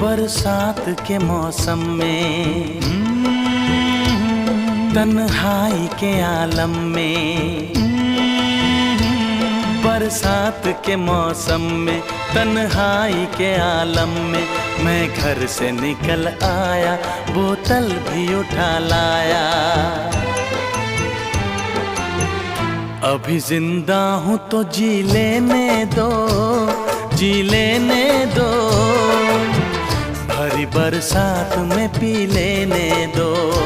बरसात के मौसम में, तन्हाई के आलम में, बरसात के मौसम में, तन्हाई के आलम में, मैं घर से निकल आया, बोतल भी उठा लाया। अभी जिंदा हूँ तो जी लेने दो, जी लेने दो, भरी बरसात में पी लेने दो।